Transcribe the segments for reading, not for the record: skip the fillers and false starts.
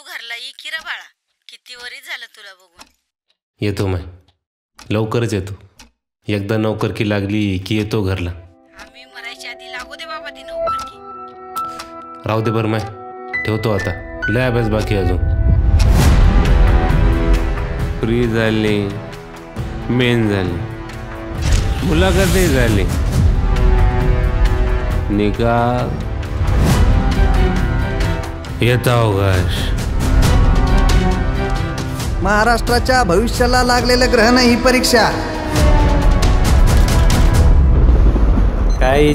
घरला ये की रे बाळा, किती वरी झालं तुला बघून. येतो मैं, लवकरच येतो. एकदा नोकरकी लागली की येतो घरला. आम्ही मरायच्या आधी लागू दे बाबा ती नोकरकी. राहू दे बरं, मैं ठेवतो आता. लय अभ्यास बाकी अजून. फ्री झाली, मेन झाली, मुलाखतही झाली, निकाल येता अवकाश. महाराष्ट्राच्या भविष्याला लागलेलं ग्रहण ही परीक्षा. काय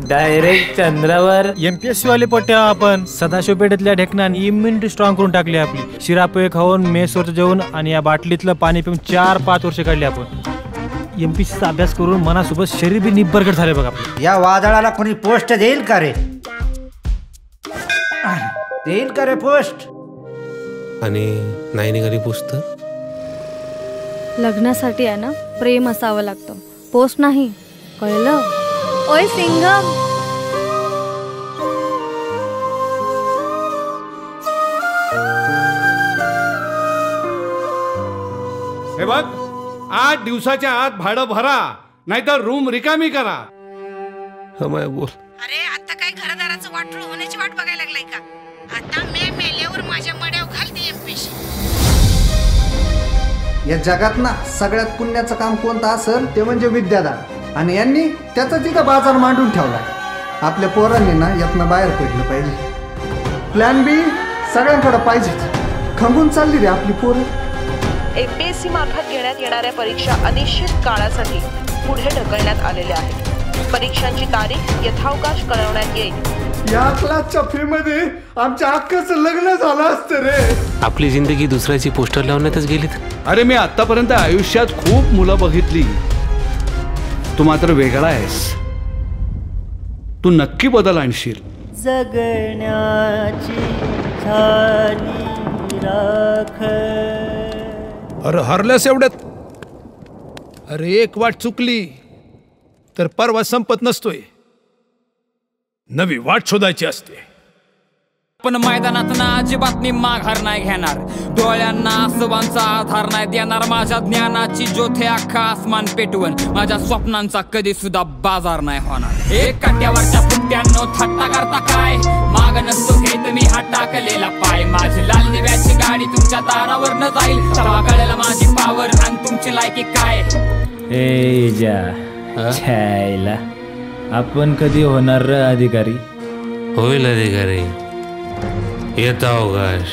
डायरेक्ट चंद्रावर. MPSC वाले पट्ट्या आपण सदाशिव पेठेतल्या ढेकणान इम्युनिटी स्ट्रॉंग करून टाकली आपली. शिरापोहे खाऊन, मेसवरचं जेवण आणि या बाटलीतलं पाणी पिऊन 4-5 वर्ष काढली आपण. MPSCचा अभ्यास करून मनासोबत शरीर बी निब्बरगट झाले बघा आपलं. या वादळाला कोणी पोस्ट देईल का रे? देईल का रे पोस्ट? आणि नाही निघाली पुस्तक. लग्नासाठी आहे ना प्रेम असावं लागतं, पोस्ट नाही, कळलं? ओय सिंगम. हे बघ, 8 दिवसाच्या आत भाडं भरा, नाहीतर रूम रिकामी करा. हमाय बोल. अरे आता काय घरदाराचं वाटोळ होण्याची वाट बघायला लागलाय का? आता मी मेल्यावर माझ्या मड्यावर घालते MPSC. या जगात ना सगळ्यात पुण्याचं काम कोणतं असेल ते म्हणजे विद्यादान. आणि यांनी त्याचा तिथं बाजार मांडून ठेवलाय. आपल्या पोरांनी ना यातनं बाहेर पडलं पाहिजे. प्लॅन बी सगळ्यांकडे पाहिजे. खंगून चालली रे आपली पोरं. MPSC मार्फत घेण्यात येणाऱ्या परीक्षा अनिश्चित काळासाठी पुढे ढकलण्यात आलेल्या आहेत. परीक्षांची तारीख यथावकाश कळवण्यात येईल. या क्लासच्या फी मध्ये आमच्या अक्काचं लग्न झालं असतं रे. आपली जिंदगी दुसऱ्याची पोस्टर लावण्यातच गेलीत. अरे मी आतापर्यंत आयुष्यात खूप मुलं बघितली, तू मात्र वेगळा आहेस. तू नक्की बदल आणशील. जगण्याची झाली राख. अरे हरल्यास एवढ्यात. अरे एक वाट चुकली तर परवा संपत नसतोय, नवी वाट शोधायची असते. पण मैदानात ना अजिबात मी माघार नाही घेणार. डोळ्यांना आसवांचा आधार नाही देणार. माझ्या ज्ञानाची ज्योत अख्खा आसमान पेटवून माझ्या स्वप्नांचा कधी सुद्धा बाजार नाही होणार. एक काट्यावरच्या पुट्ट्यांनो थट्टा करता काय? माग नसतो घेत मी हा टाकलेला पाय. माझी लाल दिव्याची गाडी तुमच्या दारावर न जाईल, तेव्हा कळेल माझी पावर आणि तुमची लायकी काय. छायला आपण कधी होणार अधिकारी? होईल अधिकारी. येता अवकाश.